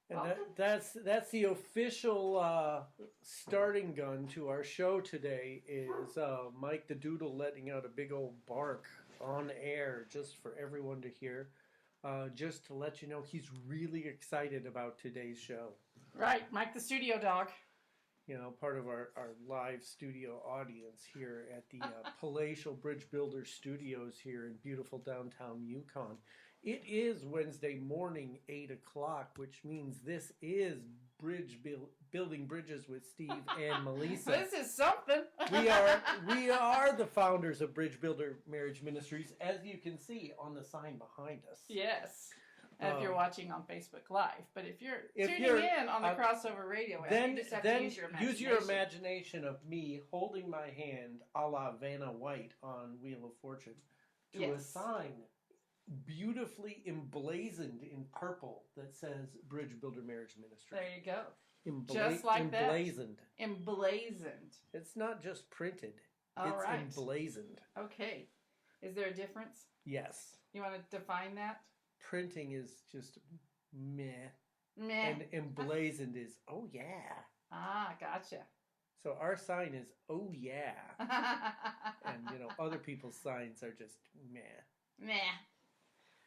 And that's the official starting gun to our show today is Mike the Doodle letting out a big old bark on air just for everyone to hear. Just to let you know he's really excited about today's show. Right, Mike the studio dog. You know, part of our live studio audience here at the Palatial Bridge Builder Studios here in beautiful downtown Yukon. It is Wednesday morning, 8 o'clock, which means this is Building Bridges with Steve and Melissa. This is something. We are the founders of Bridge Builder Marriage Ministries, as you can see on the sign behind us. Yes. If you're watching on Facebook Live. But if you're tuning you're, in on the crossover radio, then, you just have then to use your imagination. use your imagination of me holding my hand a la Vanna White on Wheel of Fortune to a sign beautifully emblazoned in purple that says Bridge Builder Marriage Ministry. There you go. Just like emblazoned. That. Emblazoned. It's not just printed. All right. Emblazoned. Okay. Is there a difference? Yes. You want to define that? Printing is just meh. Meh. And emblazoned is, oh yeah. Ah, gotcha. So our sign is, oh yeah. And, other people's signs are just meh. Meh.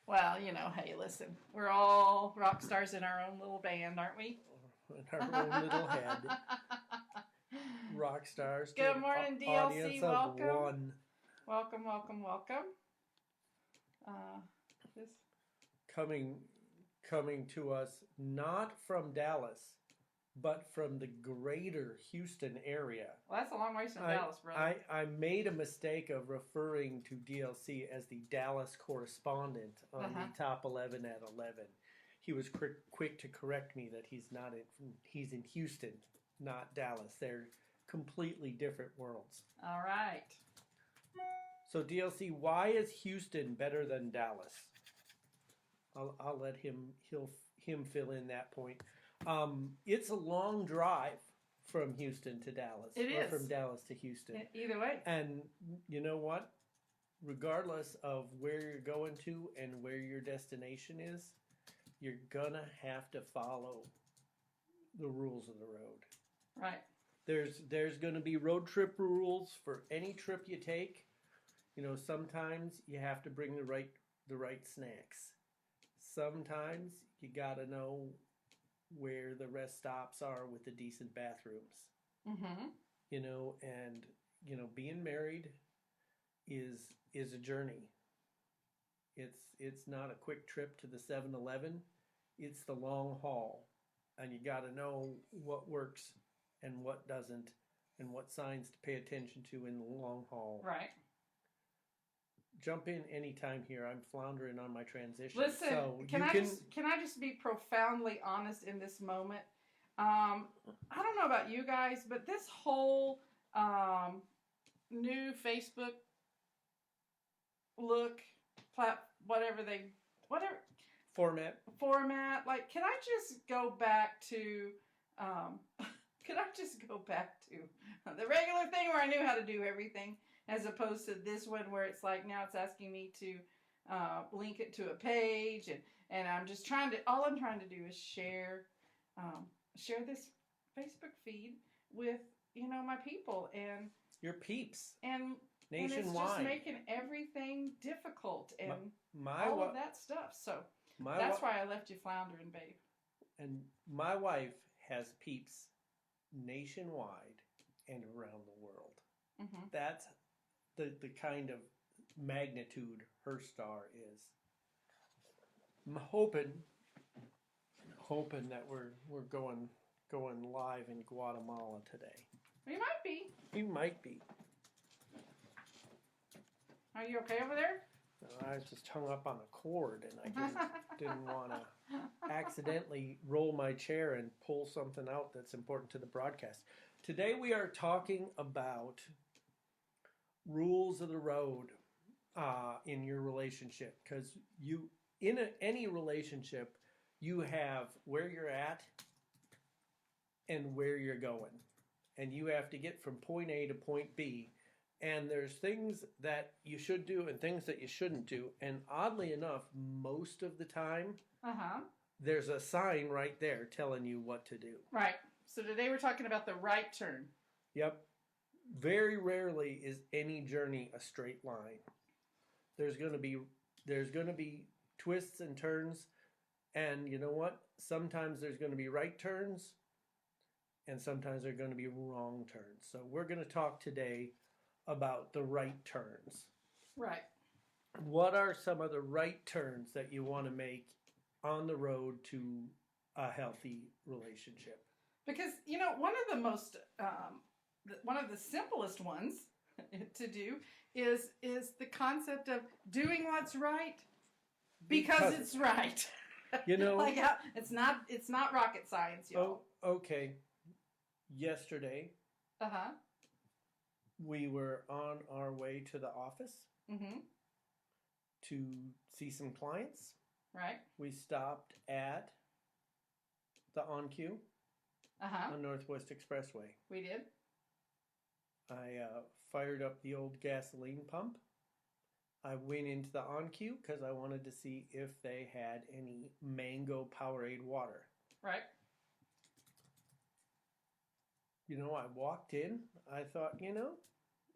Well, hey, listen. We're all rock stars in our own little band, aren't we? In our own little head. Rock stars. Good morning, DLC. Welcome. One. Welcome. This coming to us not from Dallas, but from the greater Houston area. Well, that's a long ways from Dallas, brother. I made a mistake of referring to DLC as the Dallas correspondent on the Top 11 at 11. He was quick to correct me that he's in Houston, not Dallas. They're completely different worlds. All right. So DLC, why is Houston better than Dallas? I'll let him fill in that point. It's a long drive from Houston to Dallas. It is. Or from Dallas to Houston. Either way. And you know what? Regardless of where you're going to and where your destination is, you're gonna have to follow the rules of the road. Right. There's gonna be road trip rules for any trip you take. Sometimes you have to bring the right snacks. Sometimes you gotta know where the rest stops are with the decent bathrooms. Mm-hmm. Being married is a journey. It's not a quick trip to the 7-Eleven. It's the long haul. And you gotta know what works and what doesn't and what signs to pay attention to in the long haul. Right. Jump in anytime here. I'm floundering on my transition. Listen, so can I just be profoundly honest in this moment? I don't know about you guys, but this whole new Facebook look, whatever format. Like, can I just go back to the regular thing where I knew how to do everything, as opposed to this one where it's like now it's asking me to link it to a page, and I'm just all I'm trying to do is share this Facebook feed with my people and your peeps and nationwide. And it's just making everything difficult and all of that stuff. So that's why I left you floundering, babe. And my wife has peeps nationwide and around the world. Mm-hmm. That's the kind of magnitude her star is. I'm hoping that we're going live in Guatemala today. We might be. We might be. Are you okay over there? I just hung up on a cord and I didn't want to accidentally roll my chair and pull something out that's important to the broadcast. Today we are talking about rules of the road in your relationship, because any relationship you have where you're at and where you're going, and you have to get from point A to point B. And there's things that you should do and things that you shouldn't do. And oddly enough, most of the time, there's a sign right there telling you what to do. Right. So today we're talking about the right turn. Yep. Very rarely is any journey a straight line. There's going to be twists and turns, and you know what? Sometimes there's going to be right turns, and sometimes there's going to be wrong turns. So we're going to talk today about the right turns. Right. What are some of the right turns that you want to make on the road to a healthy relationship? Because, one of the simplest ones to do is the concept of doing what's right because it's right. Like it's not rocket science, y'all. Oh, okay. Yesterday, we were on our way to the office to see some clients. Right. We stopped at the On-Q on Northwest Expressway. We did. I fired up the old gasoline pump. I went into the On-Q because I wanted to see if they had any mango Powerade water. Right. I walked in. I thought,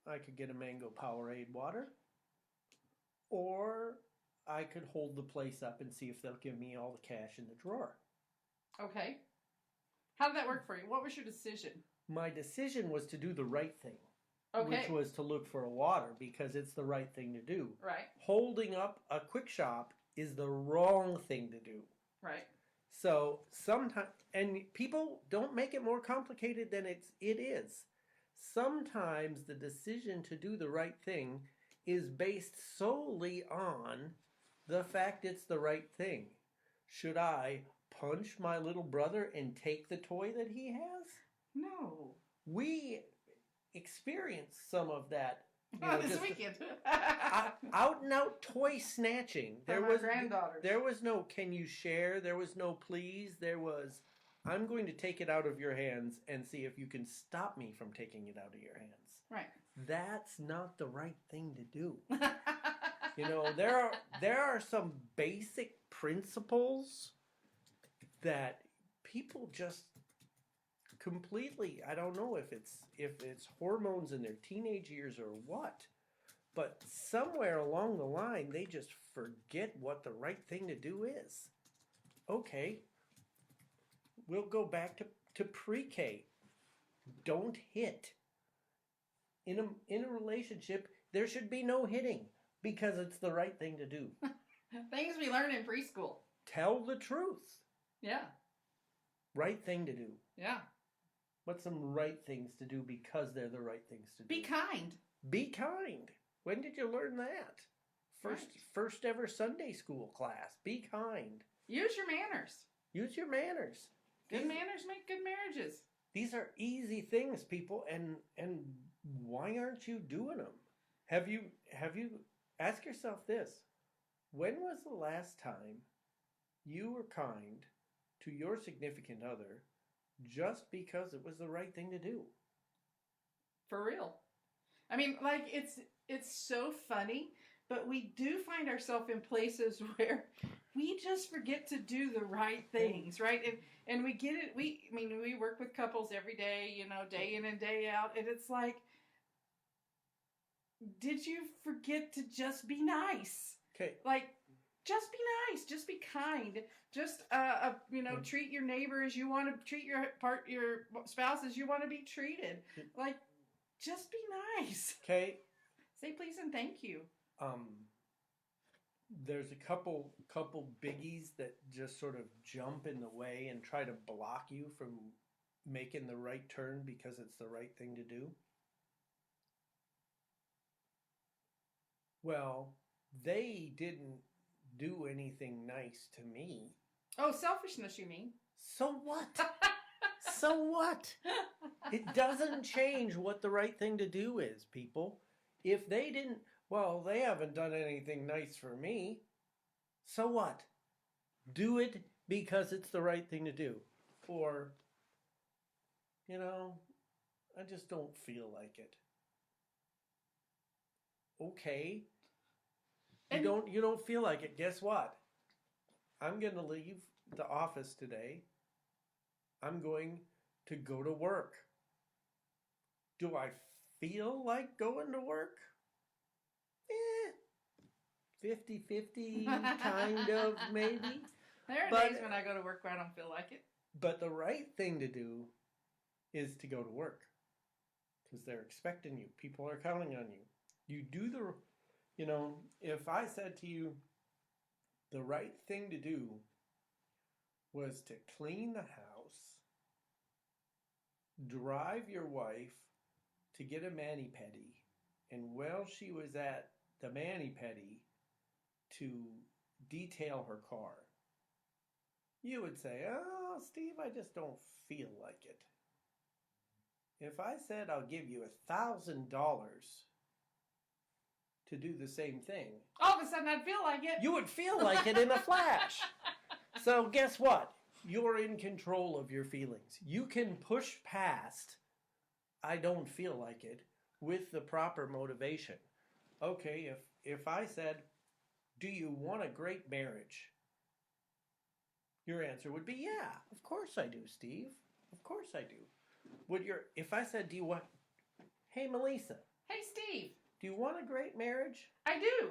I could get a mango Powerade water. Or I could hold the place up and see if they'll give me all the cash in the drawer. Okay. How did that work for you? What was your decision? My decision was to do the right thing. Okay. Which was to look for a water because it's the right thing to do. Right. Holding up a quick shop is the wrong thing to do. Right. So sometimes, and people don't make it more complicated than it is. Sometimes the decision to do the right thing is based solely on the fact it's the right thing. Should I punch my little brother and take the toy that he has? No. We experienced some of that. This weekend. Out and out toy snatching. There was granddaughters. There was no can you share. There was no please. There was I'm going to take it out of your hands and see if you can stop me from taking it out of your hands. Right. That's not the right thing to do. There are some basic principles that people just completely, I don't know if it's hormones in their teenage years or what, but somewhere along the line they just forget what the right thing to do is. Okay, we'll go back to pre-K. Don't hit. In a relationship, there should be no hitting because it's the right thing to do. Things we learn in preschool. Tell the truth. Yeah. Right thing to do. Yeah. What's some right things to do because they're the right things to do? Be kind. Be kind. When did you learn that? First ever Sunday school class. Be kind. Use your manners. Use your manners. Good manners make good marriages. These are easy things, people, and why aren't you doing them? Have you ask yourself this? When was the last time you were kind to your significant other just because it was the right thing to do? For real. I mean, like, it's so funny, but we do find ourselves in places where we just forget to do the right things, right? And we get it. We work with couples every day, day in and day out, and it's like, did you forget to just be nice? Okay. Like, just be nice. Just be kind. Just, treat your neighbor as you want to treat your spouse as you want to be treated. Like, just be nice. Okay. Say please and thank you. There's a couple biggies that just sort of jump in the way and try to block you from making the right turn because it's the right thing to do. Well, they didn't do anything nice to me. Oh, selfishness, you mean? So what? So what? It doesn't change what the right thing to do is, people. If they didn't, well, they haven't done anything nice for me. So what? Do it because it's the right thing to do. Or, I just don't feel like it. Okay. You don't feel like it. Guess what? I'm going to leave the office today. I'm going to go to work. Do I feel like going to work? 50-50, kind of, maybe. There are But- days when I go to work where I don't feel like it. But the right thing to do is to go to work. Because they're expecting you. People are counting on you. You do if I said to you, the right thing to do was to clean the house, drive your wife to get a mani-pedi, and while she was at the mani-pedi, to detail her car, you would say, "Oh, Steve, I just don't feel like it." If I said I'll give you $1,000 to do the same thing, All of a sudden I'd feel like it. you would feel like it in a flash. So guess what? You're in control of your feelings. You can push past I don't feel like it with the proper motivation. Okay, if I said, do you want a great marriage? Your answer would be, yeah, of course I do, Steve. Of course I do. If I said, do you want, hey, Melissa, Hey, Steve, do you want a great marriage? I do.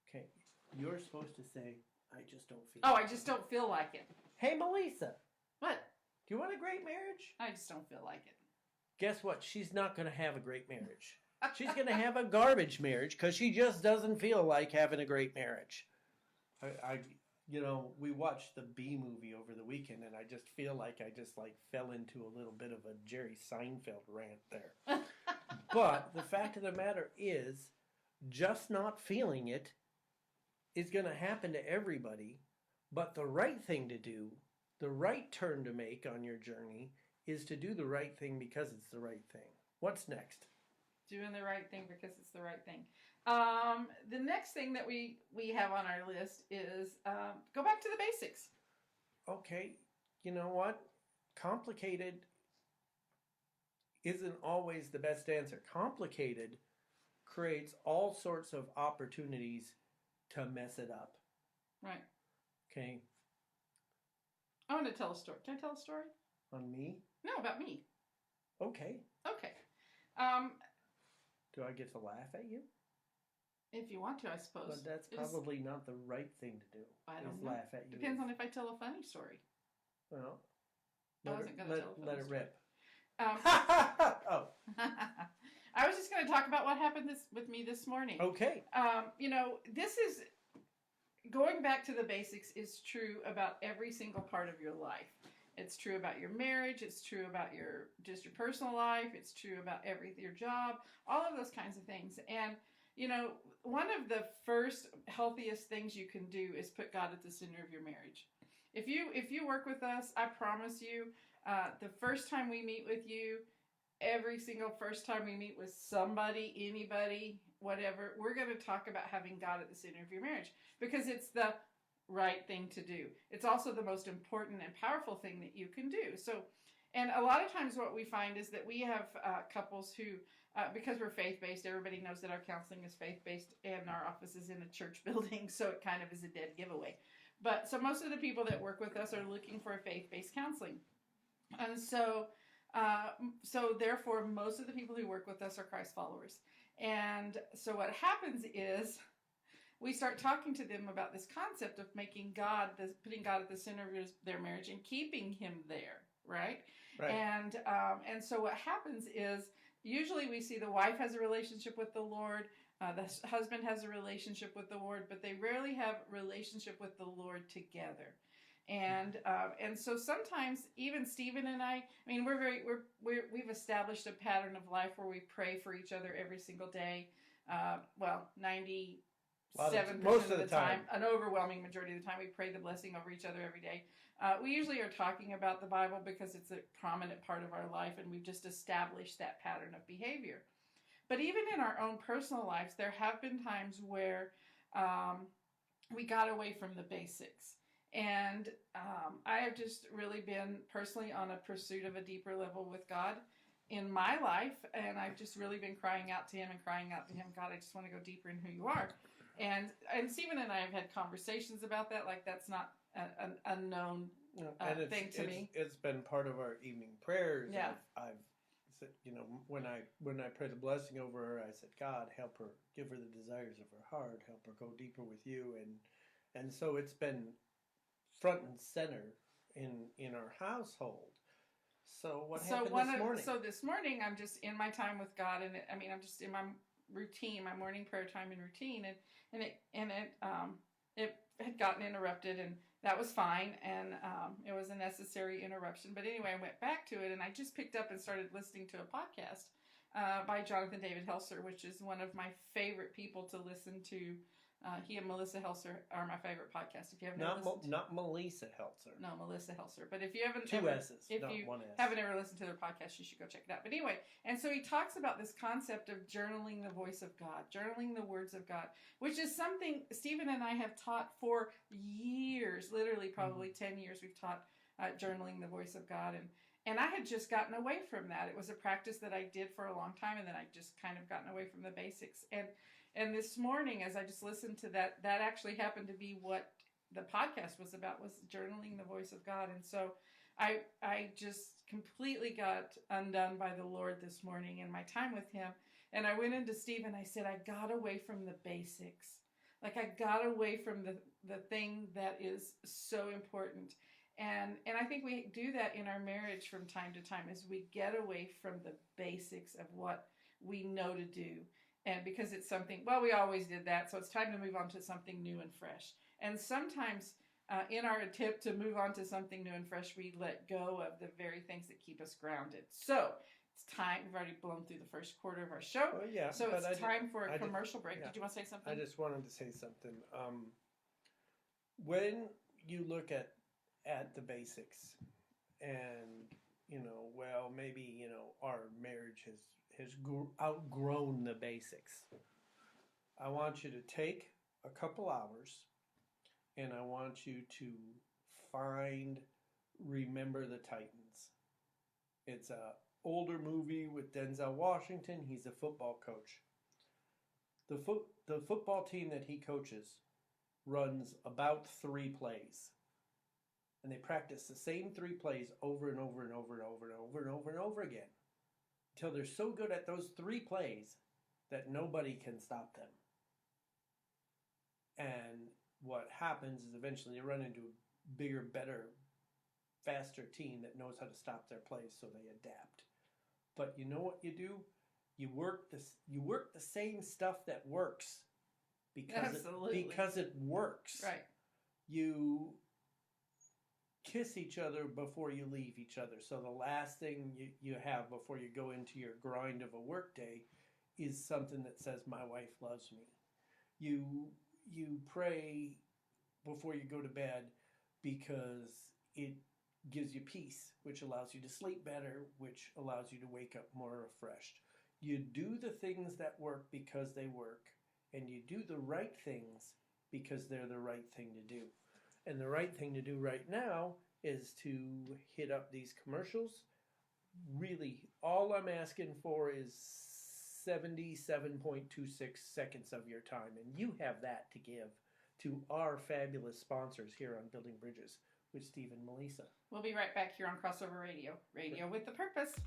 Okay, you're supposed to say, I just don't feel Oh, I just don't feel like it. Hey, Melissa, What? do you want a great marriage? I just don't feel like it. Guess what? She's not going to have a great marriage. She's going to have a garbage marriage because she just doesn't feel like having a great marriage. We watched the Bee Movie over the weekend, and I just feel like I just fell into a little bit of a Jerry Seinfeld rant there. But the fact of the matter is, just not feeling it is going to happen to everybody. But the right thing to do, the right turn to make on your journey, is to do the right thing because it's the right thing. What's next? Doing the right thing because it's the right thing. The next thing that we have on our list is go back to the basics. Okay, you know what? Complicated isn't always the best answer. Complicated creates all sorts of opportunities to mess it up. Right. Okay, I want to tell a story. Can I tell a story? on me? No, about me. Okay. Okay. Do I get to laugh at you? If you want to, I suppose. But that's It is- probably not the right thing to do. I don't is know. laugh at you. Depends on if I tell a funny story. Well, I wasn't gonna tell a let funny it story. rip. Um, Oh, I was just going to talk about what happened with me this morning. okay. This is going back to the basics is true about every single part of your life. It's true about your marriage. It's true about your personal life. It's true about your job, all of those kinds of things. And, one of the first healthiest things you can do is put God at the center of your marriage. If you work with us, I promise you, the first time we meet with you, every single first time we meet with somebody, anybody, whatever, we're going to talk about having God at the center of your marriage because it's the right thing to do. It's also the most important and powerful thing that you can do. So, and a lot of times what we find is that we have couples who, because we're faith-based, everybody knows that our counseling is faith-based and our office is in a church building, so it kind of is a dead giveaway. But so most of the people that work with us are looking for a faith-based counseling. And so therefore, most of the people who work with us are Christ followers. And so what happens is we start talking to them about this concept of putting God at the center of their marriage and keeping Him there, right? Right. And so what happens is usually we see the wife has a relationship with the Lord, the husband has a relationship with the Lord, but they rarely have a relationship with the Lord together. And so sometimes even Stephen and I mean, we've established a pattern of life where we pray for each other every single day. 97% most of the time, an overwhelming majority of the time, we pray the blessing over each other every day. We usually are talking about the Bible because it's a prominent part of our life, and we've just established that pattern of behavior. But even in our own personal lives, there have been times where we got away from the basics. And I have just really been personally on a pursuit of a deeper level with God in my life. And I've just really been crying out to Him, God, I just want to go deeper in who You are. And Stephen and I have had conversations about that. Like that's not an unknown thing to me. It's been part of our evening prayers. Yeah. I've said, when I prayed the blessing over her, I said, God, help her, give her the desires of her heart, help her go deeper with you, and so it's been front and center in our household. So what happened this morning? So this morning, I'm just in my time with God, and I'm just in my routine, my morning prayer time and routine, and it had gotten interrupted, and that was fine, and it was a necessary interruption. But anyway, I went back to it, and I just picked up and started listening to a podcast by Jonathan David Helser, which is one of my favorite people to listen to. He and Melissa Helser are my favorite podcast. If you haven't not Melissa Helser. No, Melissa Helser. But if you haven't two S's, not one S. Haven't ever listened to their podcast, you should go check it out. But anyway, and so he talks about this concept of journaling the voice of God, journaling the words of God, which is something Stephen and I have taught for years, literally probably 10 years. We've taught journaling the voice of God, and I had just gotten away from that. It was a practice that I did for a long time, and then I just kind of gotten away from the basics. And this morning, as I just listened to that actually happened to be what the podcast was about, was journaling the voice of God. And so I just completely got undone by the Lord this morning in my time with him. And I went into Steve and I said, I got away from the basics. Like I got away from the thing that is so important. And I think we do that in our marriage from time to time, as we get away from the basics of what we know to do. And because it's something, well, we always did that, so it's time to move on to something new and fresh. And sometimes in our attempt to move on to something new and fresh, we let go of the very things that keep us grounded. So it's time. We've already blown through the first quarter of our show. Well, yeah, so it's time for a commercial break. Yeah. Did you want to say something? I just wanted to say something. When you look at the basics and, well, maybe, our marriage has outgrown the basics. I want you to take a couple hours and I want you to Remember the Titans. It's an older movie with Denzel Washington. He's a football coach. The football team that he coaches runs about 3 plays. And they practice the same 3 plays over and over and over and over and over and over and over again, until they're so good at those 3 plays that nobody can stop them. And what happens is eventually they run into a bigger, better, faster team that knows how to stop their plays, so they adapt. But you know what you do? You work the same stuff that works because it works. Right. You kiss each other before you leave each other. So the last thing you have before you go into your grind of a work day is something that says, my wife loves me. You pray before you go to bed because it gives you peace, which allows you to sleep better, which allows you to wake up more refreshed. You do the things that work because they work, and you do the right things because they're the right thing to do. And the right thing to do right now is to hit up these commercials. Really, all I'm asking for is 77.26 seconds of your time. And you have that to give to our fabulous sponsors here on Building Bridges with Steve and Melissa. We'll be right back here on Crossover Radio. Radio with the purpose.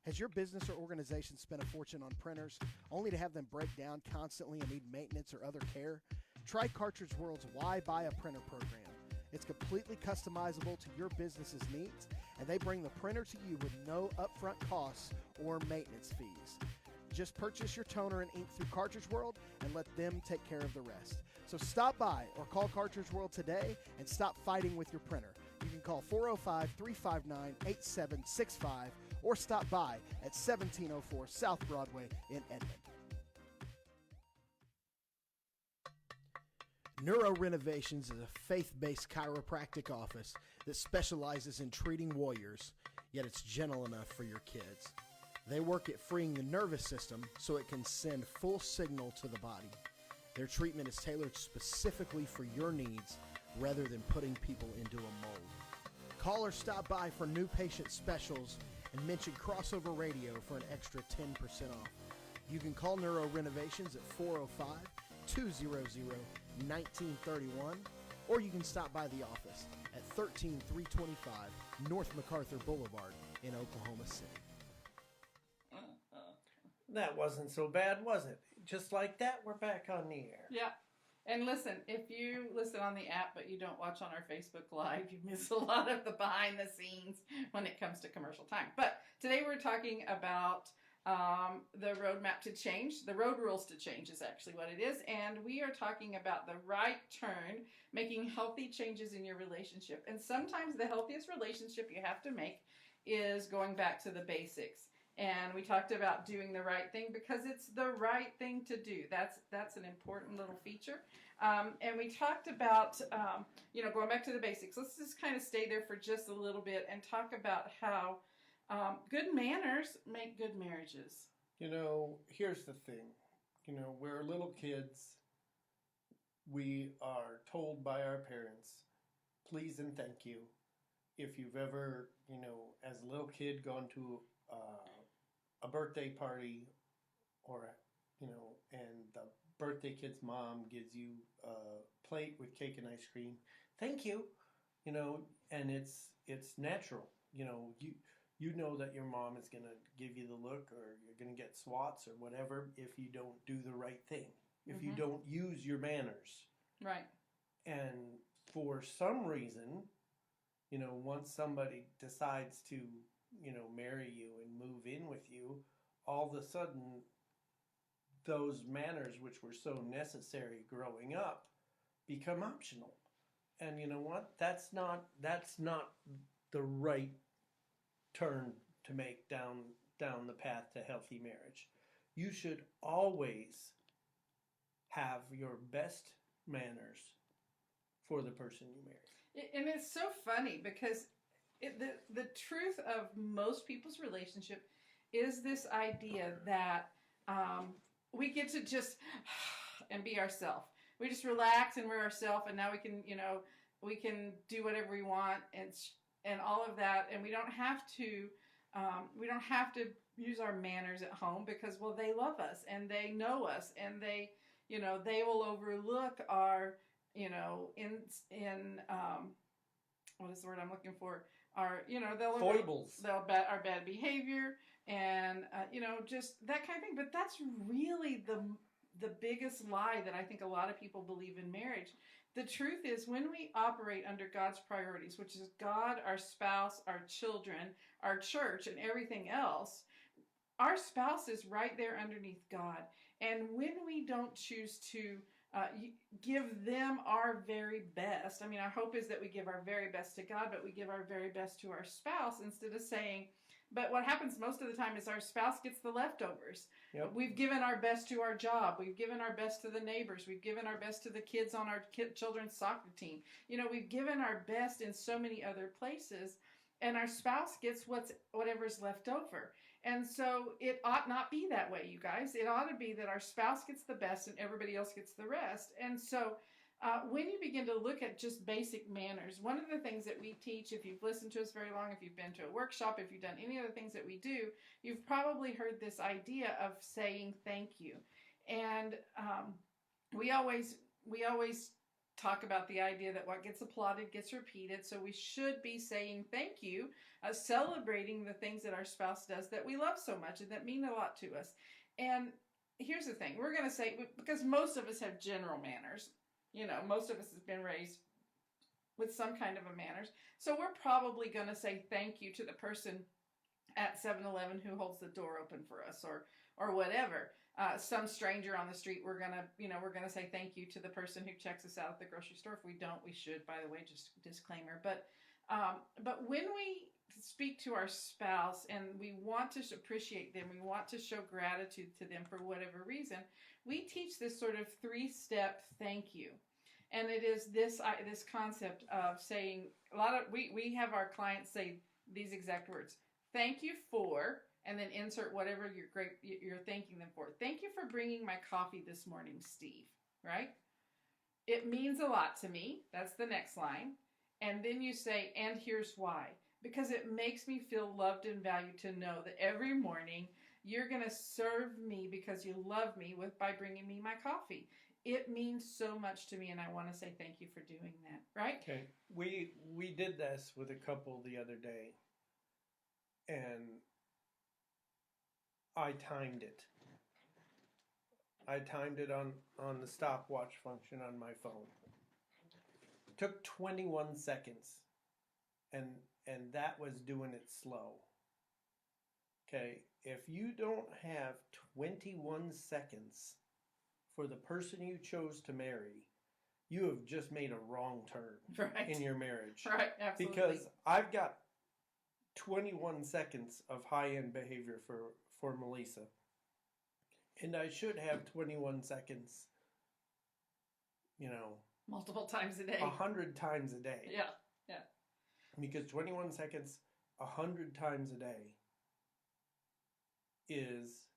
Has your business or organization spent a fortune on printers only to have them break down constantly and need maintenance or other care? Try Cartridge World's Why Buy a Printer program. It's completely customizable to your business's needs, and they bring the printer to you with no upfront costs or maintenance fees. Just purchase your toner and ink through Cartridge World and let them take care of the rest. So stop by or call Cartridge World today and stop fighting with your printer. You can call 405-359-8765 or stop by at 1704 South Broadway in Edmond. Neuro Renovations is a faith-based chiropractic office that specializes in treating warriors, yet it's gentle enough for your kids. They work at freeing the nervous system so it can send full signal to the body. Their treatment is tailored specifically for your needs rather than putting people into a mold. Call or stop by for new patient specials and mention Crossover Radio for an extra 10% off. You can call Neuro Renovations at 200-1931, or you can stop by the office at 13325 North MacArthur Boulevard in Oklahoma City. That wasn't so bad, was it? Just like that, we're back on the air. Yeah. And listen, if you listen on the app but you don't watch on our Facebook Live, you miss a lot of the behind the scenes when it comes to commercial time. But today we're talking about the roadmap to change. The road rules to change is actually what it is. And we are talking about the right turn, making healthy changes in your relationship. And sometimes the healthiest relationship you have to make is going back to the basics. And we talked about doing the right thing because it's the right thing to do. That's an important little feature. And we talked about, going back to the basics. Let's just kind of stay there for just a little bit and talk about how good manners make good marriages. Here's the thing. We're little kids. We are told by our parents, please and thank you. If you've ever, as a little kid gone to a birthday party or, and the birthday kid's mom gives you a plate with cake and ice cream, thank you, and it's natural. You know that your mom is going to give you the look or you're going to get swats or whatever if you don't do the right thing, if you don't use your manners. Right. And for some reason, once somebody decides to, marry you and move in with you, all of a sudden, those manners which were so necessary growing up become optional. And you know what? That's not the right turn to make down the path to healthy marriage. You should always have your best manners for the person you marry. And it's so funny because the truth of most people's relationship is this idea that we get to just and be ourselves. We just relax and we're ourselves, and now we can do whatever we want and all of that, and we don't have to use our manners at home because they love us and they know us and they will overlook our what is the word I'm looking for? They'll foibles. Our bad behavior and just that kind of thing. But that's really the biggest lie that I think a lot of people believe in marriage. The truth is, when we operate under God's priorities, which is God, our spouse, our children, our church, and everything else, our spouse is right there underneath God. And when we don't choose to give them our very best, our hope is that we give our very best to God, but we give our very best to our spouse instead of saying, but what happens most of the time is our spouse gets the leftovers. Yep. We've given our best to our job. We've given our best to the neighbors. We've given our best to the kids on our children's soccer team. We've given our best in so many other places, and our spouse gets whatever's left over. And so it ought not be that way, you guys. It ought to be that our spouse gets the best and everybody else gets the rest. And so when you begin to look at just basic manners, one of the things that we teach, if you've listened to us very long, if you've been to a workshop, if you've done any of the things that we do, you've probably heard this idea of saying thank you. And we always talk about the idea that what gets applauded gets repeated. So we should be saying thank you, celebrating the things that our spouse does that we love so much and that mean a lot to us. And here's the thing. We're going to say, because most of us have general manners, most of us have been raised with some kind of a manners. So we're probably going to say thank you to the person at 7-Eleven who holds the door open for us or whatever. Some stranger on the street, we're gonna say thank you to the person who checks us out at the grocery store. If we don't, we should, by the way, just disclaimer. But when we speak to our spouse and we want to appreciate them, we want to show gratitude to them for whatever reason, we teach this sort of 3-step thank you. And it is this concept of saying we have our clients say these exact words: thank you for, and then insert whatever you're thanking them for. Thank you for bringing my coffee this morning, Steve, right? It means a lot to me. That's the next line. And then you say, and here's why. Because it makes me feel loved and valued to know that every morning you're going to serve me because you love me by bringing me my coffee. it means so much to me, and I want to say thank you for doing that. Right? Okay, we did this with a couple the other day, and I timed it. I timed it on the stopwatch function on my phone. It took 21 seconds, and that was doing it slow. Okay, if you don't have 21 seconds for the person you chose to marry, you have just made a wrong turn Right. in your marriage. Right, absolutely. Because I've got 21 seconds of high-end behavior for Melissa. And I should have 21 seconds, multiple times a day. 100 times a day. Yeah. Because 21 seconds 100 times a day is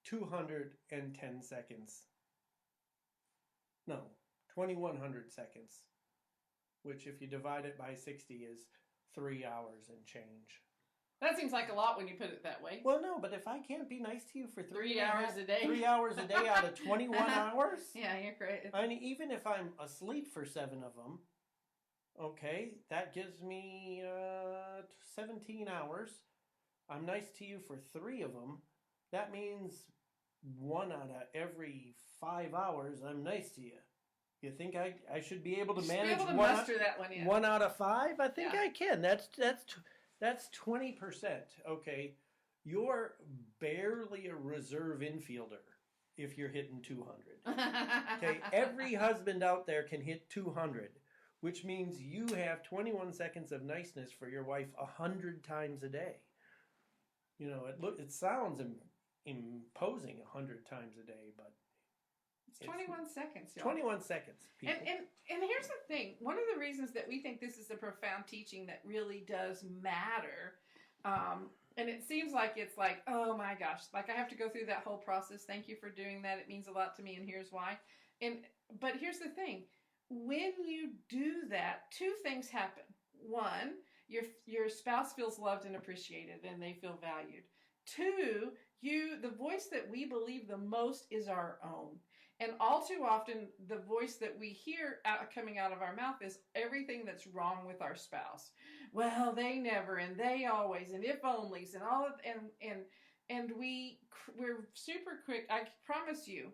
210 seconds. No, 2100 seconds, which if you divide it by 60 is 3 hours and change. That seems like a lot when you put it that way. Well, no, but if I can't be nice to you for 3 hours a day. 3 hours a day out of 21 hours, Yeah, you're great. I mean, even if I'm asleep for 7 of them, okay, that gives me 17 hours. I'm nice to you for 3 of them. That means 1 out of every 5 hours I'm nice to you. You think I should be able to manage be able to muster that one in. 1 out of 5? I think Yeah. I can. That's 20%. Okay, you're barely a reserve infielder if you're hitting 200. Okay, every husband out there can hit 200, which means you have 21 seconds of niceness for your wife 100 times a day. It sounds imposing 100 times a day, but It's 21 seconds, y'all. 21 seconds, people. And here's the thing. One of the reasons that we think this is a profound teaching that really does matter, and it seems like it's like, oh my gosh, like I have to go through that whole process. Thank you for doing that. It means a lot to me, and here's why. But here's the thing. When you do that, 2 things happen. One, your spouse feels loved and appreciated, and they feel valued. 2, the voice that we believe the most is our own. And all too often, the voice that we hear coming out of our mouth is everything that's wrong with our spouse. Well, they never, and they always, and if onlys, and all of, and we're super quick. I promise you,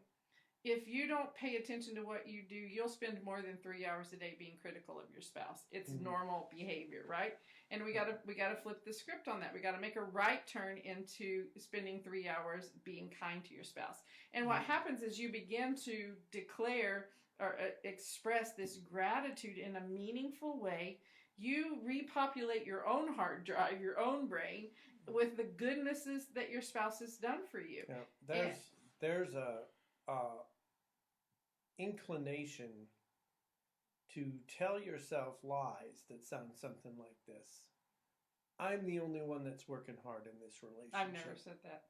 if you don't pay attention to what you do, you'll spend more than 3 hours a day being critical of your spouse. It's normal behavior, right? And we gotta flip the script on that. We gotta make a right turn into spending 3 hours being kind to your spouse. And what happens is you begin to declare or express this gratitude in a meaningful way. You repopulate your own hard drive, your own brain, with the goodnesses that your spouse has done for you. Yeah, there's a inclination to tell yourself lies that sound something like this. I'm the only one that's working hard in this relationship. I've never said that.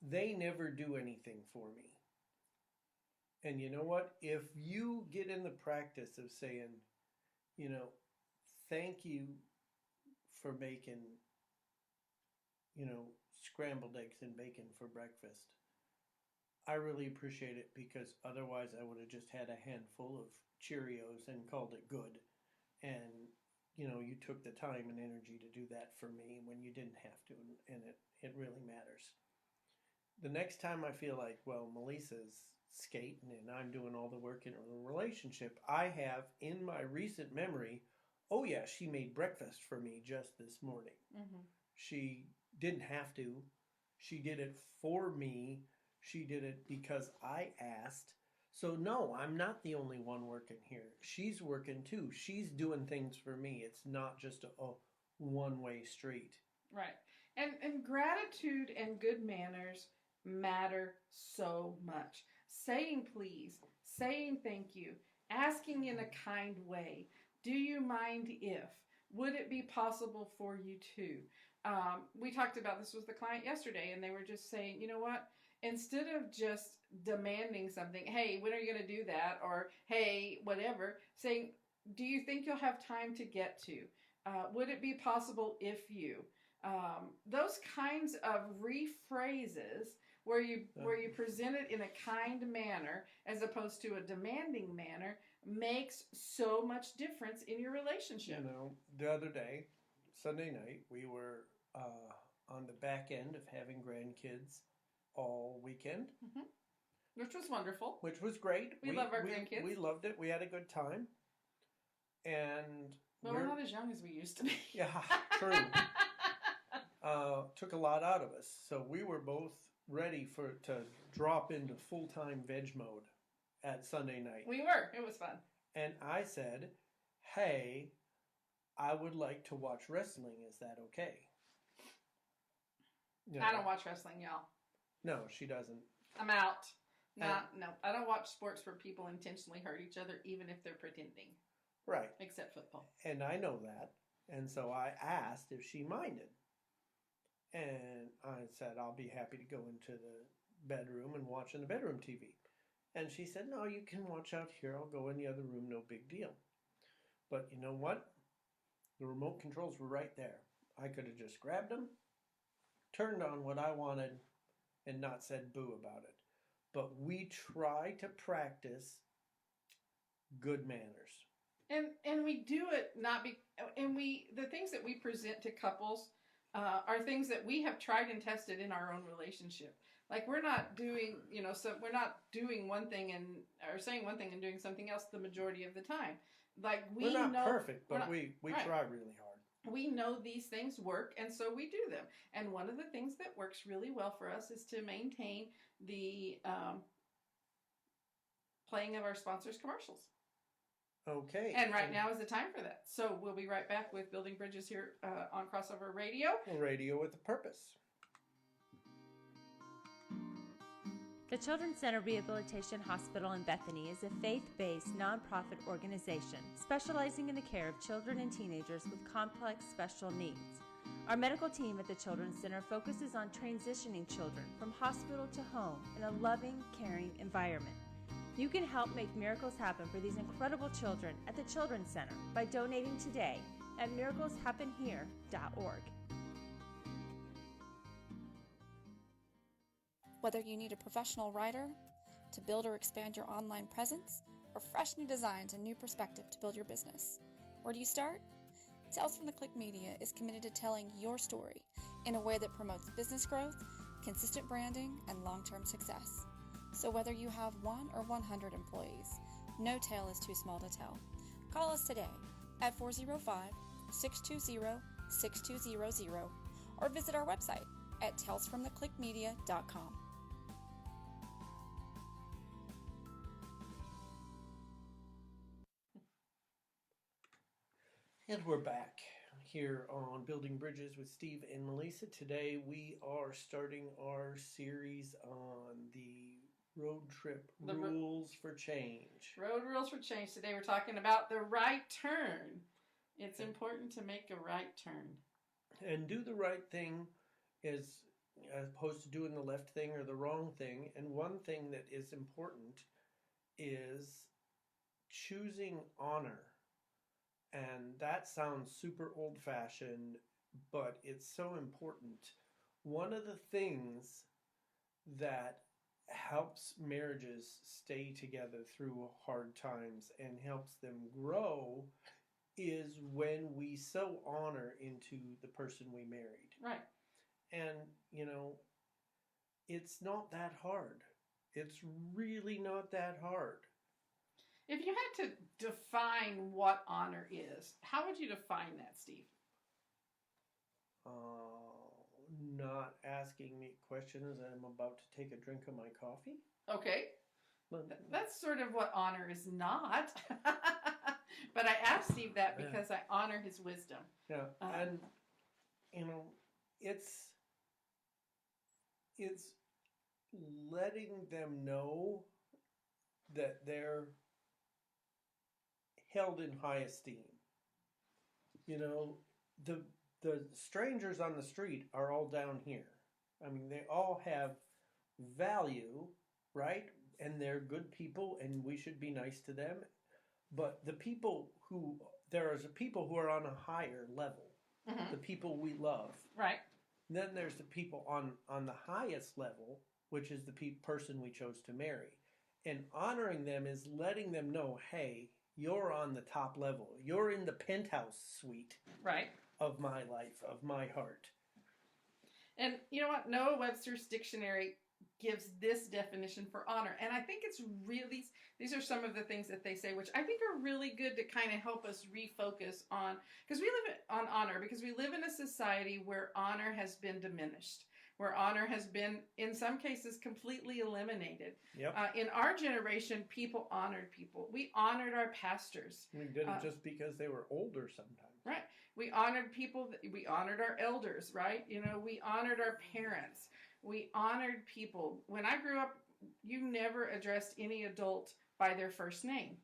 They never do anything for me. And you know what? If you get in the practice of saying, thank you for making, scrambled eggs and bacon for breakfast. I really appreciate it because otherwise I would have just had a handful of Cheerios and called it good. And, you took the time and energy to do that for me when you didn't have to, and it really matters. The next time I feel like, well, Melissa's skating and I'm doing all the work in a relationship, I have in my recent memory, oh yeah, she made breakfast for me just this morning. Mm-hmm. She didn't have to. She did it for me. She did it because I asked. So no, I'm not the only one working here. She's working too. She's doing things for me. It's not just a one-way street. Right. And gratitude and good manners matter so much. Saying please, saying thank you, asking in a kind way. Do you mind if? Would it be possible for you to? We talked about this with the client yesterday, and they were just saying, you know what? Instead of just demanding something, hey, when are you going to do that? Or, hey, whatever, saying, do you think you'll have time to get to? Would it be possible if you? Those kinds of rephrases where you present it in a kind manner as opposed to a demanding manner makes so much difference in your relationship. You know, the other day, Sunday night, we were on the back end of having grandkids all weekend. Mm-hmm. Which was wonderful. Which was great. We love our grandkids. We loved it. We had a good time. And well, we're not as young as we used to be. Yeah, true. Took a lot out of us. So we were both ready to drop into full-time veg mode at Sunday night. We were. It was fun. And I said, hey, I would like to watch wrestling. Is that okay? You know, I don't watch wrestling, y'all. No, she doesn't. I'm out. No, I don't watch sports where people intentionally hurt each other, even if they're pretending. Right. Except football. And I know that. And so I asked if she minded. And I said, I'll be happy to go into the bedroom and watch in the bedroom TV. And she said, no, you can watch out here. I'll go in the other room. No big deal. But you know what? The remote controls were right there. I could have just grabbed them, turned on what I wanted, and not said boo about it. But we try to practice good manners. And we do it the things that we present to couples are things that we have tried and tested in our own relationship. Like we're not doing, we're not doing one thing or saying one thing and doing something else the majority of the time. Like we're not perfect, but we right. Try really hard. We know these things work, and so we do them. And one of the things that works really well for us is to maintain the playing of our sponsors' commercials. Okay. And right now is the time for that. So we'll be right back with Building Bridges here on Crossover Radio. Radio with a purpose. The Children's Center Rehabilitation Hospital in Bethany is a faith-based nonprofit organization specializing in the care of children and teenagers with complex special needs. Our medical team at the Children's Center focuses on transitioning children from hospital to home in a loving, caring environment. You can help make miracles happen for these incredible children at the Children's Center by donating today at miracleshappenhere.org. Whether you need a professional writer to build or expand your online presence, or fresh new designs and new perspective to build your business, where do you start? Tales from the Click Media is committed to telling your story in a way that promotes business growth, consistent branding, and long-term success. So whether you have 1 or 100 employees, no tale is too small to tell. Call us today at 405-620-6200 or visit our website at talesfromtheclickmedia.com. And we're back here on Building Bridges with Steve and Melissa. Today we are starting our series on the road trip rules for change. Road rules for change. Today we're talking about the right turn. It's important to make a right turn. And do the right thing as opposed to doing the left thing or the wrong thing. And one thing that is important is choosing honor. And that sounds super old-fashioned, but it's so important. One of the things that helps marriages stay together through hard times and helps them grow is when we sow honor into the person we married. Right. And, it's not that hard. It's really not that hard. If you had to define what honor is, how would you define that, Steve? Not asking me questions as I'm about to take a drink of my coffee. Okay. That's sort of what honor is not. But I asked Steve that because I honor his wisdom. Yeah. And, it's letting them know that they're held in high esteem. The strangers on the street are all down here. I mean, they all have value, right? And they're good people, and we should be nice to them. But there are people who are on a higher level. Mm-hmm. The people we love. Right. Then there's the people on the highest level which is the person we chose to marry. And honoring them is letting them know, hey, you're on the top level. You're in the penthouse suite Right. of my life, of my heart. And you know what? Noah Webster's dictionary gives this definition for honor. And I think it's really, these are some of the things that they say, which I think are really good to kind of help us refocus on, because we live on honor, because we live in a society where honor has been diminished, where honor has been, in some cases, completely eliminated. Yep. In our generation, people honored people. We honored our pastors. We did it just because they were older sometimes. Right. We honored people. We honored our elders, right? You know, we honored our parents. We honored people. When I grew up, you never addressed any adult by their first name.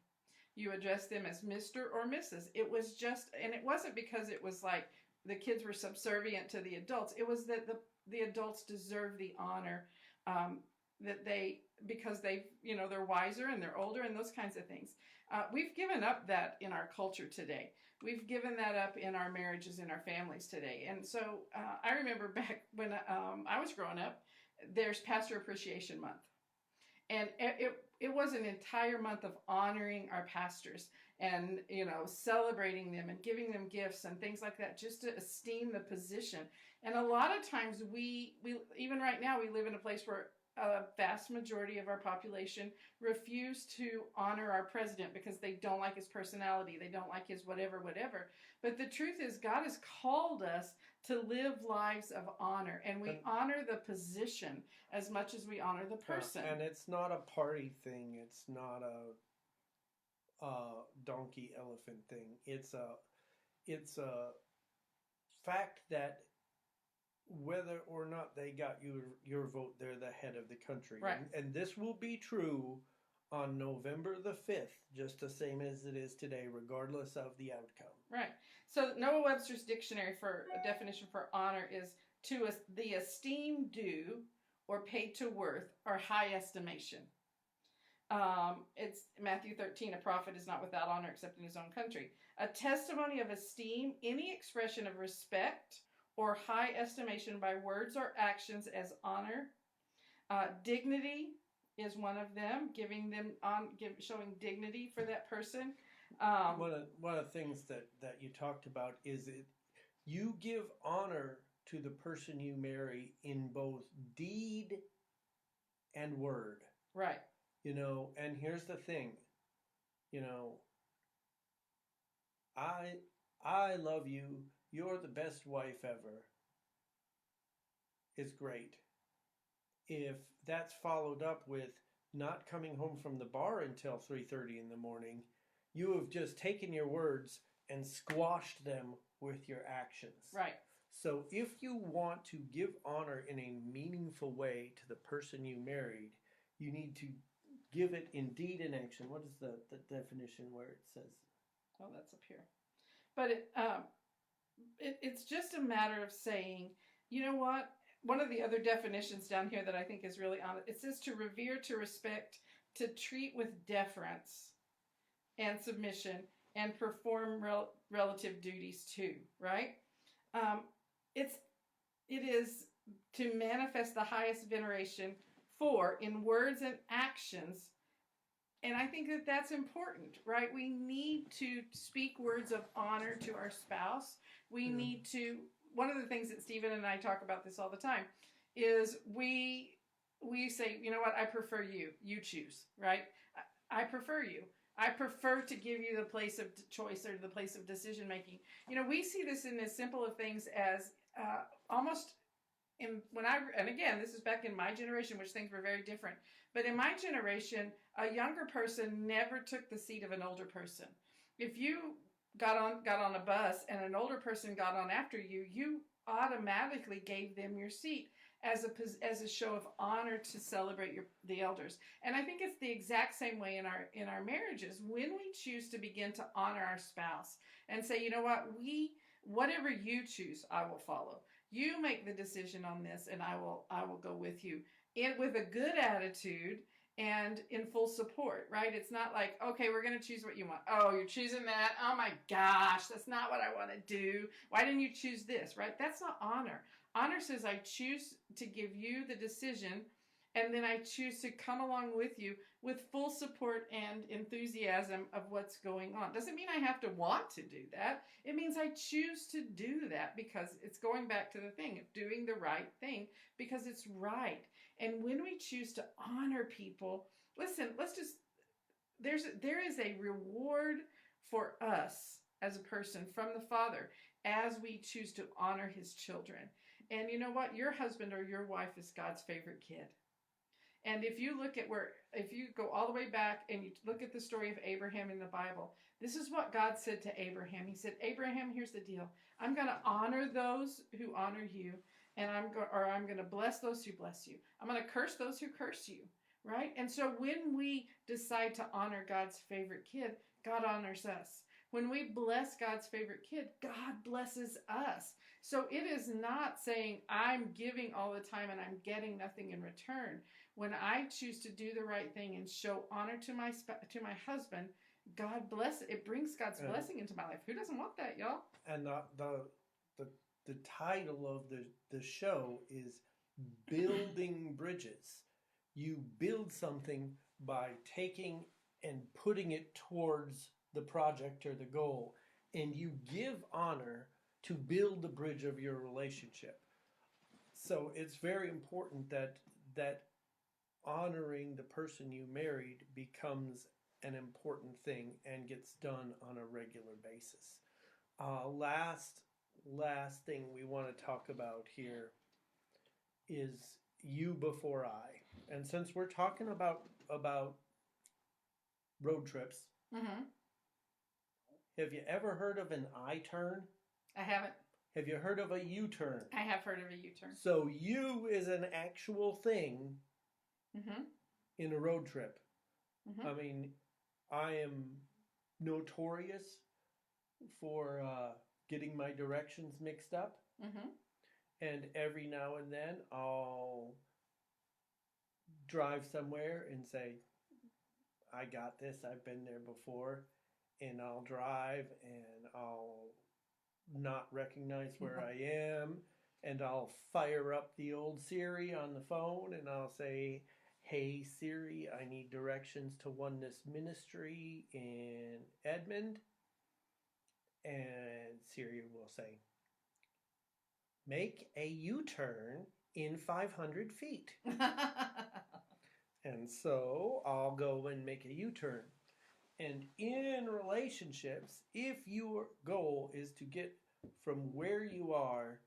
You addressed them as Mr. or Mrs. It was just, and it wasn't because it was like the kids were subservient to the adults. It was that the adults deserve the honor that they, because they, you know, they're wiser and they're older and those kinds of things. We've given up that in our culture today. We've given that up in our marriages, in our families today. And so I remember back when I was growing up, there's Pastor Appreciation Month. And it was an entire month of honoring our pastors and, you know, celebrating them and giving them gifts and things like that, just to esteem the position. And a lot of times we even right now, we live in a place where a vast majority of our population refuse to honor our president because they don't like his personality. They don't like his whatever. But the truth is, God has called us to live lives of honor, and we honor the position as much as we honor the person. And it's not a party thing. It's not a donkey elephant thing. It's a fact that whether or not they got your vote, they're the head of the country. Right. And this will be true on November the 5th, just the same as it is today, regardless of the outcome. Right. So Noah Webster's dictionary for a definition for honor is the esteem due or paid to worth or high estimation. It's Matthew 13, a prophet is not without honor except in his own country. A testimony of esteem, any expression of respect or high estimation by words or actions as honor. Dignity is one of them, showing dignity for that person. One of the things that you talked about is you give honor to the person you marry in both deed and word. Right. You know, and here's the thing, you know, I love you. You're the best wife ever. Is great. If that's followed up with not coming home from the bar until 3:30 in the morning, you have just taken your words and squashed them with your actions. Right. So if you want to give honor in a meaningful way to the person you married, you need to give it in deed and action. What is the definition where it says? Oh, that's up here. But it's just a matter of saying, you know what? One of the other definitions down here that I think is really honest, it says to revere, to respect, to treat with deference and submission, and perform relative duties too, right? It is to manifest the highest veneration for in words and actions. And I think that that's important, right? We need to speak words of honor to our spouse. We need to, one of the things that Stephen and I talk about this all the time is we say, you know what, I prefer you. You choose, right? I prefer you. I prefer to give you the place of choice or the place of decision making. You know, we see this in as simple of things as almost and again, this is back in my generation, which things were very different. But in my generation, a younger person never took the seat of an older person. If you got on a bus and an older person got on after you, you automatically gave them your seat as a show of honor to celebrate the elders. And I think it's the exact same way in our marriages. When we choose to begin to honor our spouse and say, you know what, whatever you choose, I will follow. You make the decision on this, and I will go with you with a good attitude and in full support, right? It's not like, okay, we're going to choose what you want. Oh, you're choosing that? Oh my gosh, that's not what I want to do. Why didn't you choose this, right? That's not honor. Honor says I choose to give you the decision And then I choose to come along with you with full support and enthusiasm of what's going on. Doesn't mean I have to want to do that. It means I choose to do that because it's going back to the thing of doing the right thing because it's right. And when we choose to honor people, listen, there is a reward for us as a person from the Father as we choose to honor his children. And you know what? Your husband or your wife is God's favorite kid. And if you go all the way back and you look at the story of Abraham in the Bible, this is what God said to Abraham. He said, Abraham, here's the deal. I'm going to honor those who honor you, and I'm going to bless those who bless you. I'm going to curse those who curse you, right? And so when we decide to honor God's favorite kid, God honors us. When we bless God's favorite kid, God blesses us. So it is not saying I'm giving all the time and I'm getting nothing in return. When I choose to do the right thing and show honor to my husband, God bless it. It brings God's blessing into my life. Who doesn't want that, y'all? And the title of the show is Building Bridges. You build something by taking and putting it towards the project or the goal, and you give honor to build the bridge of your relationship. So it's very important that honoring the person you married becomes an important thing and gets done on a regular basis. Last thing we want to talk about here is you before I. And since we're talking about road trips, Mm-hmm. have you ever heard of an I-turn? I haven't. Have you heard of a U-turn? I have heard of a U-turn. So U is an actual thing Mm-hmm. in a road trip. Mm-hmm. I mean, I am notorious for getting my directions mixed up. Mm-hmm. And every now and then I'll drive somewhere and say, I got this, I've been there before. And I'll drive and I'll not recognize where I am. And I'll fire up the old Siri on the phone and I'll say, hey Siri, I need directions to Oneness Ministry in Edmond. And Siri will say, make a U-turn in 500 feet. And so I'll go and make a U-turn. And in relationships, if your goal is to get from where you are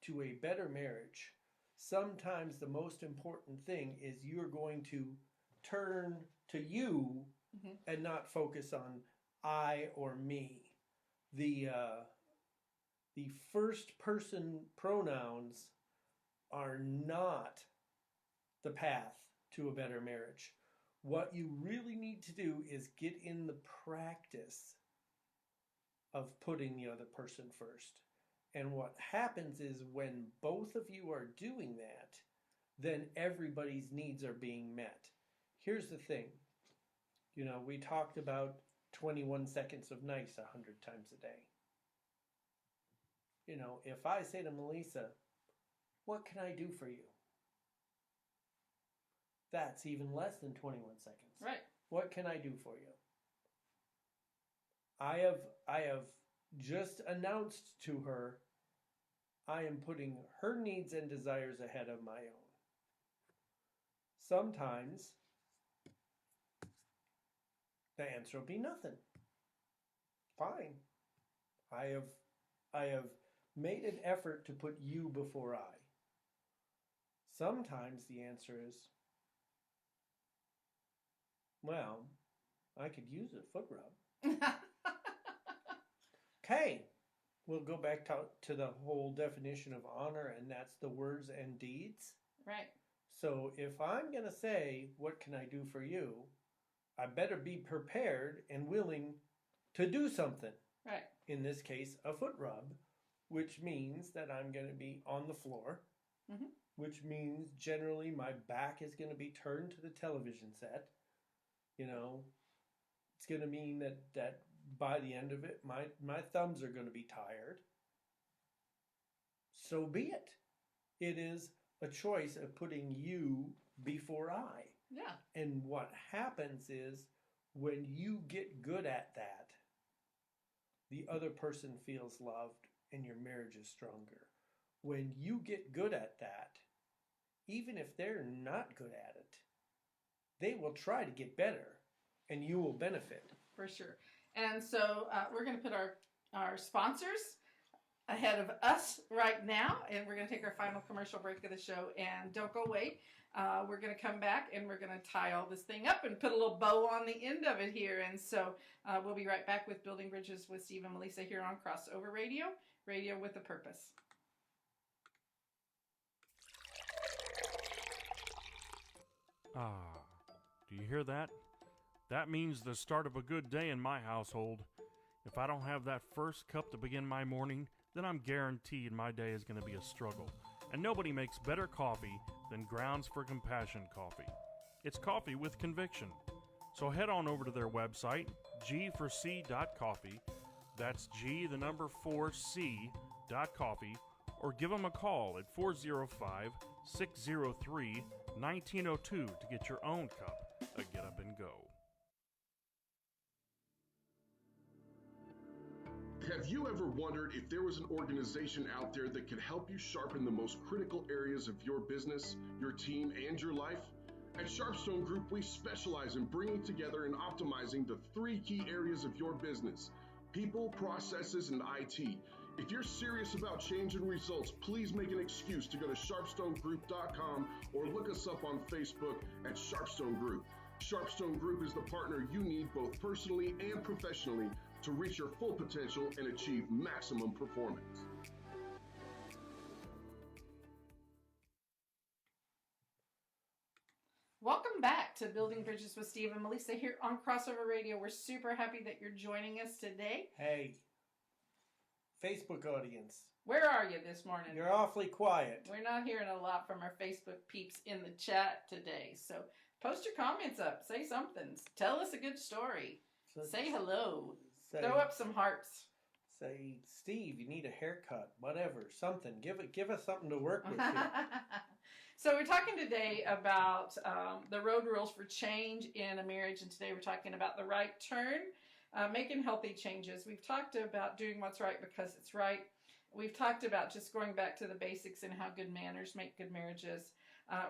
to a better marriage, sometimes the most important thing is you're going to turn to you Mm-hmm. and not focus on I or me. The first person pronouns are not the path to a better marriage. What you really need to do is get in the practice of putting the other person first. And what happens is when both of you are doing that, then everybody's needs are being met. Here's the thing. You know, we talked about 21 seconds of nice 100 times a day. You know, if I say to Melissa, what can I do for you? That's even less than 21 seconds. Right. What can I do for you? I have just announced to her I am putting her needs and desires ahead of my own. Sometimes the answer will be nothing. Fine. I have made an effort to put you before I. Sometimes the answer is, well, I could use a foot rub. Okay, we'll go back to the whole definition of honor, and that's the words and deeds. Right. So if I'm going to say, what can I do for you? I better be prepared and willing to do something. Right. In this case, a foot rub, which means that I'm going to be on the floor, Mm-hmm. which means generally my back is going to be turned to the television set. You know, it's going to mean that by the end of it, my thumbs are going to be tired. So be it. It is a choice of putting you before I. Yeah. And what happens is when you get good at that, the other person feels loved and your marriage is stronger. When you get good at that, even if they're not good at it, they will try to get better and you will benefit. For sure. And so we're going to put our sponsors ahead of us right now, and we're going to take our final commercial break of the show. And don't go away. We're going to come back and we're going to tie all this thing up and put a little bow on the end of it here. And so we'll be right back with Building Bridges with Steve and Melissa here on Crossover Radio, radio with a purpose. Ah, do you hear that? That means the start of a good day in my household. If I don't have that first cup to begin my morning, then I'm guaranteed my day is going to be a struggle. And nobody makes better coffee than Grounds for Compassion coffee. It's coffee with conviction. So head on over to their website, g4c.coffee. That's G, the number 4c.coffee. Or give them a call at 405-603-1902 to get your own cup of Get Up and Go. Have you ever wondered if there was an organization out there that could help you sharpen the most critical areas of your business, your team, and your life? At Sharpstone Group, we specialize in bringing together and optimizing the 3 key areas of your business: people, processes, and IT. If you're serious about change and results, please make an excuse to go to sharpstonegroup.com or look us up on Facebook at Sharpstone Group. Sharpstone Group is the partner you need both personally and professionally to reach your full potential and achieve maximum performance. Welcome back to Building Bridges with Steve and Melissa here on Crossover Radio. We're super happy that you're joining us today. Hey, Facebook audience, Where are you this morning? you're awfully quiet. We're not hearing a lot from our Facebook peeps in the chat today. So post your comments up. Say something. Tell us a good story. So Say hello. Say, Throw up some hearts. say, Steve, you need a haircut, whatever, something. Give us something to work with here. So we're talking today about the road rules for change in a marriage, and today we're talking about the right turn, making healthy changes. We've talked about doing what's right because it's right. We've talked about just going back to the basics and how good manners make good marriages.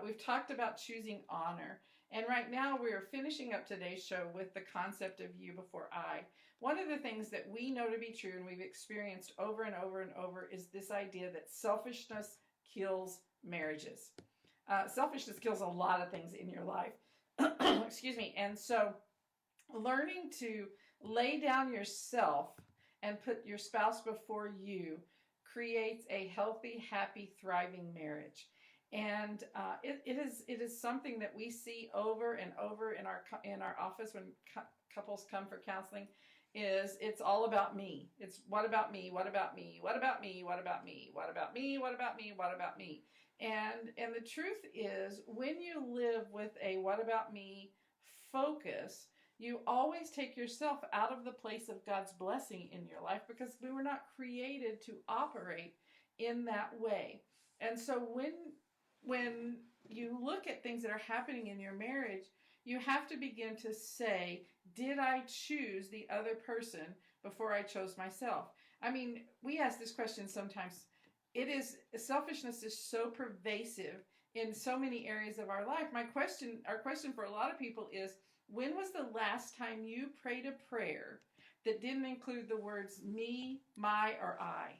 We've talked about choosing honor. And right now we are finishing up today's show with the concept of you before I. One of the things that we know to be true and we've experienced over and over and over is this idea that selfishness kills marriages. Selfishness kills a lot of things in your life. Excuse me. And so learning to lay down yourself and put your spouse before you creates a healthy, happy, thriving marriage. And it is something that we see over and over in our office when couples come for counseling. It's all about me. It's what about me? What about me? What about me? What about me? What about me? What about me? What about me? And the truth is, when you live with a what about me focus, you always take yourself out of the place of God's blessing in your life, because we were not created to operate in that way. And so when you look at things that are happening in your marriage, you have to begin to say, did I choose the other person before I chose myself? I mean, we ask this question sometimes. Selfishness is so pervasive in so many areas of our life. Our question for a lot of people is, when was the last time you prayed a prayer that didn't include the words me, my, or I?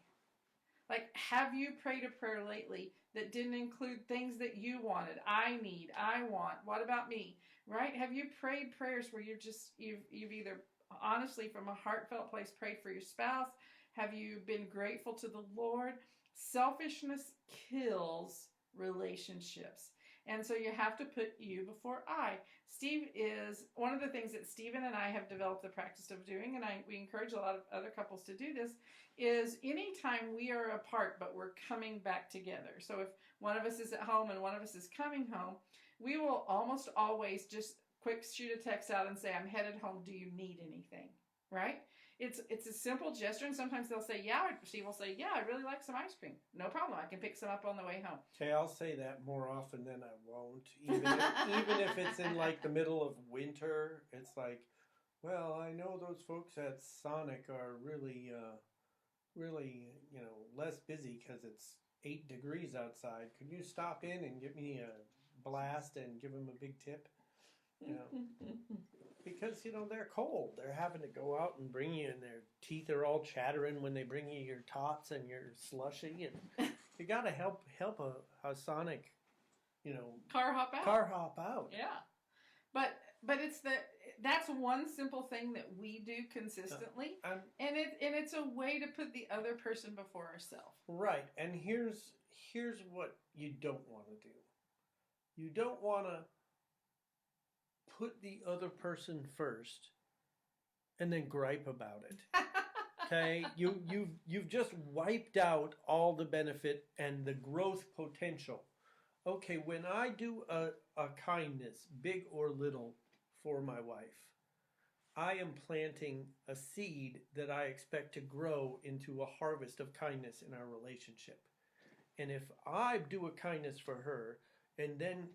Like, have you prayed a prayer lately that didn't include things that you wanted? I need, I want, what about me? Right? Have you prayed prayers where you've either honestly from a heartfelt place prayed for your spouse? Have you been grateful to the Lord? Selfishness kills relationships. And so you have to put you before I. Steve is one of the things that Stephen and I have developed the practice of doing, and we encourage a lot of other couples to do this, is anytime we are apart but we're coming back together. So if one of us is at home and one of us is coming home, we will almost always just quick shoot a text out and say, I'm headed home. Do you need anything? Right? it's a simple gesture, and sometimes they'll say, yeah, she will say, yeah, I really like some ice cream. No problem. I can pick some up on the way home. Okay, I'll say that more often than I won't. Even if it's in like the middle of winter, it's like, well, I know those folks at Sonic are really, less busy because it's 8 degrees outside. Could you stop in and give me a blast and give them a big tip? You know, because they're cold. They're having to go out and bring you, and their teeth are all chattering when they bring you your tots and your slushy, and you got to help a Sonic, Car hop out. car hop out. Yeah, but that's one simple thing that we do consistently, and it's a way to put the other person before ourselves. Right, and here's what you don't want to do. You don't want to put the other person first and then gripe about it. Okay, you've just wiped out all the benefit and the growth potential. Okay, when I do a kindness, big or little, for my wife, I am planting a seed that I expect to grow into a harvest of kindness in our relationship. And if I do a kindness for her and then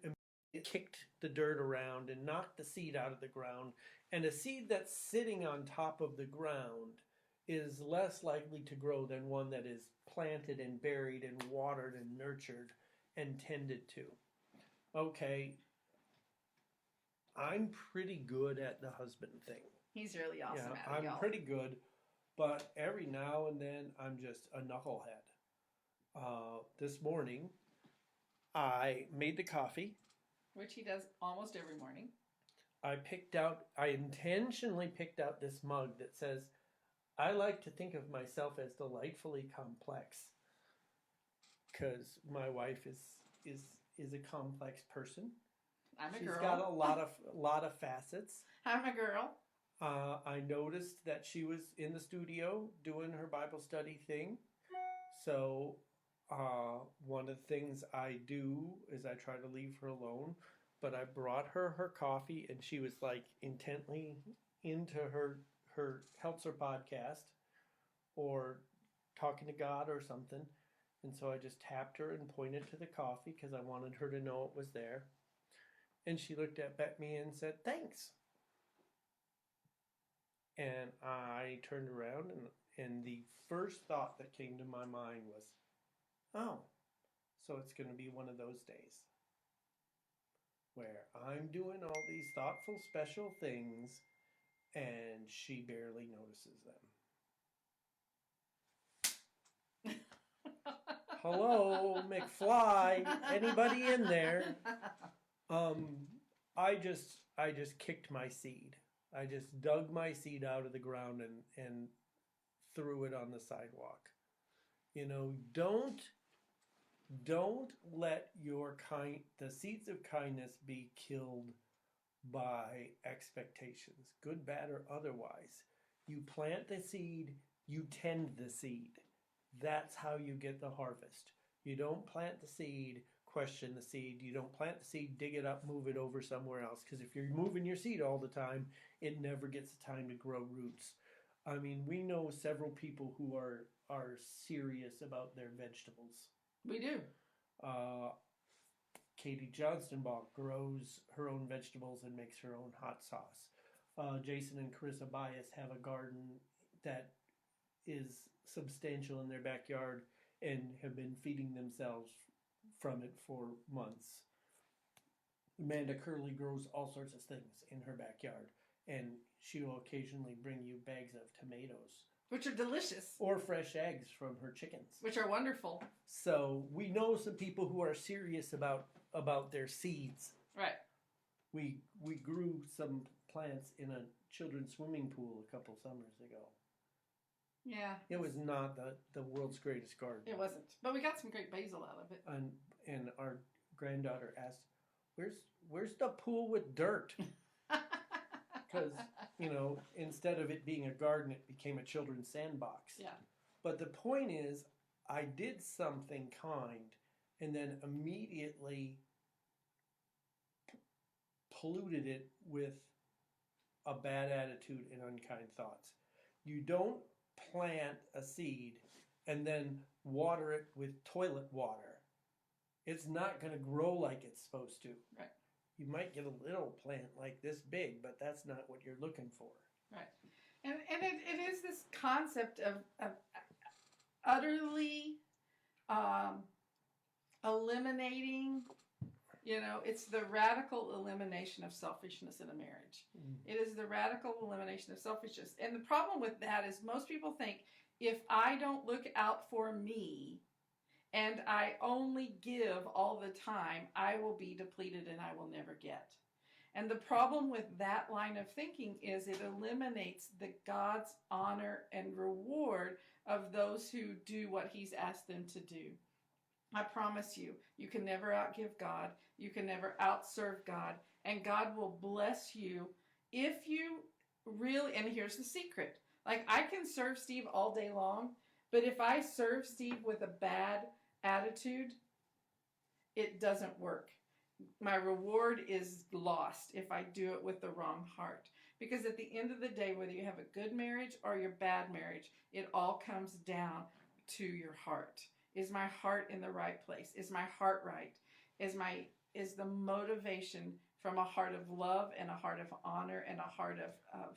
kicked the dirt around and knocked the seed out of the ground, and a seed that's sitting on top of the ground is less likely to grow than one that is planted and buried and watered and nurtured and tended to. Okay, I'm pretty good at the husband thing. He's really awesome Yeah, at it, I'm y'all. pretty good, but every now and then I'm just a knucklehead. This morning, I made the coffee. Which he does almost every morning. I intentionally picked out this mug that says, I like to think of myself as delightfully complex. Because my wife is a complex person. I'm a She's girl. got a lot of facets. I'm a girl. I noticed that she was in the studio doing her Bible study thing. So one of the things I do is I try to leave her alone. But I brought her coffee, and she was like intently into her Heltzer podcast or talking to God or something. And so I just tapped her and pointed to the coffee because I wanted her to know it was there. And she looked at me and said, thanks. And I turned around, and the first thought that came to my mind was, oh, so it's going to be one of those days where I'm doing all these thoughtful, special things, and she barely notices them. Hello, McFly. Anybody in there? I just kicked my seed. I just dug my seed out of the ground and threw it on the sidewalk. Don't let the seeds of kindness be killed by expectations, good, bad, or otherwise. You plant the seed, you tend the seed. That's how you get the harvest. You don't plant the seed, question the seed. You don't plant the seed, dig it up, move it over somewhere else. Because if you're moving your seed all the time, it never gets the time to grow roots. I mean, we know several people who are serious about their vegetables. We do. Katie Johnstonbach grows her own vegetables and makes her own hot sauce. Jason and Carissa Bias have a garden that is substantial in their backyard and have been feeding themselves from it for months. Amanda Curley grows all sorts of things in her backyard, and she will occasionally bring you bags of tomatoes. Which are delicious. Or fresh eggs from her chickens. Which are wonderful. So we know some people who are serious about their seeds. Right. We grew some plants in a children's swimming pool a couple summers ago. Yeah. It was not the world's greatest garden. It wasn't. But we got some great basil out of it. And our granddaughter asked, where's the pool with dirt? Because, instead of it being a garden, it became a children's sandbox. Yeah. But the point is, I did something kind and then immediately polluted it with a bad attitude and unkind thoughts. You don't plant a seed and then water it with toilet water. It's not going to grow like it's supposed to. Right. You might get a little plant like this big, but that's not what you're looking for. Right. And it is this concept of utterly eliminating, it's the radical elimination of selfishness in a marriage. It is the radical elimination of selfishness. And the problem with that is most people think, if I don't look out for me and I only give all the time, I will be depleted and I will never get. And the problem with that line of thinking is it eliminates the God's honor and reward of those who do what he's asked them to do. I promise you, you can never outgive God. You can never outserve God. And God will bless you if you really, and here's the secret. Like, I can serve Steve all day long, but if I serve Steve with a bad attitude, it doesn't work. My reward is lost if I do it with the wrong heart. Because at the end of the day, whether you have a good marriage or your bad marriage, it all comes down to your heart. Is my heart in the right place? Is my heart right? Is the motivation from a heart of love and a heart of honor and a heart of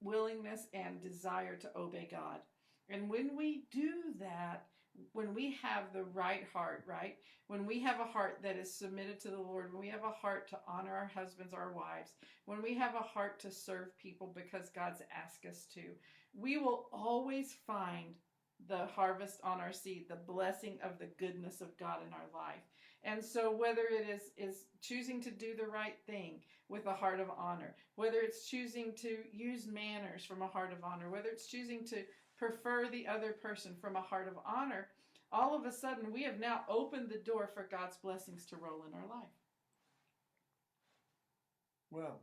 willingness and desire to obey God? And when we do that, when we have the right heart, right? When we have a heart that is submitted to the Lord, when we have a heart to honor our husbands, our wives, when we have a heart to serve people because God's asked us to, we will always find the harvest on our seed, the blessing of the goodness of God in our life. And so whether it is choosing to do the right thing with a heart of honor, whether it's choosing to use manners from a heart of honor, whether it's choosing to prefer the other person from a heart of honor, all of a sudden we have now opened the door for God's blessings to roll in our life. Well,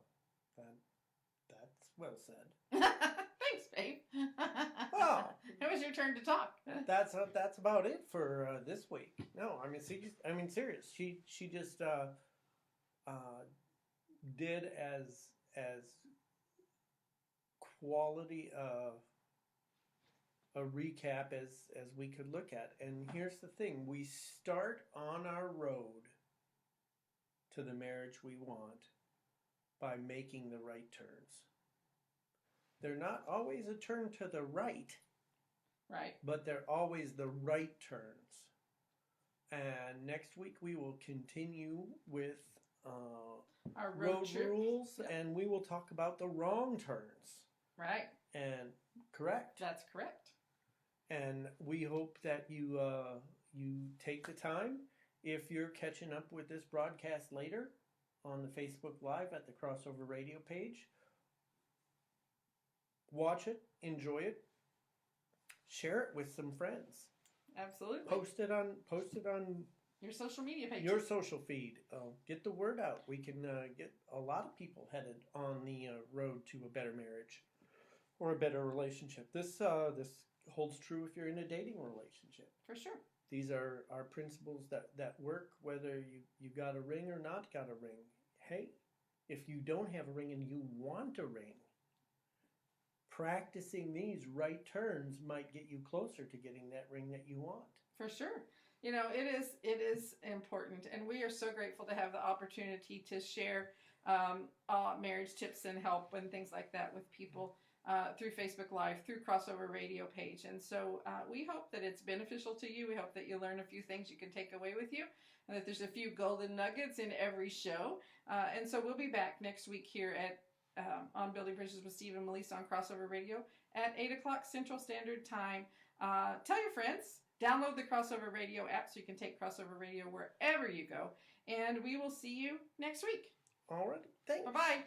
that's well said. Thanks, babe. Well, it was your turn to talk. that's about it for this week. No, I mean, serious. She just did as quality a recap as we could look at. And here's the thing: we start on our road to the marriage we want by making the right turns. They're not always a turn to the right. Right. But they're always the right turns. And next week we will continue with our road trip rules, and we will talk about the wrong turns. Right. And correct. That's correct. And we hope that you take the time, if you're catching up with this broadcast later on the Facebook Live at the Crossover Radio page, watch it, enjoy it, share it with some friends. Absolutely. Post it on your social media page. your social feed. Get the word out. We can get a lot of people headed on the road to a better marriage or a better relationship. This holds true if you're in a dating relationship. For sure. These are principles that work whether you got a ring or not got a ring. Hey, if you don't have a ring and you want a ring, practicing these right turns might get you closer to getting that ring that you want. For sure. It is important, and we are so grateful to have the opportunity to share marriage tips and help and things like that with people through Facebook Live, through Crossover Radio page. And so we hope that it's beneficial to you. We hope that you learn a few things you can take away with you, and that there's a few golden nuggets in every show. And so we'll be back next week here at on Building Bridges with Steve and Melissa on Crossover Radio at 8 o'clock Central Standard Time. Tell your friends. Download the Crossover Radio app so you can take Crossover Radio wherever you go. And we will see you next week. All right. Thanks. Bye-bye.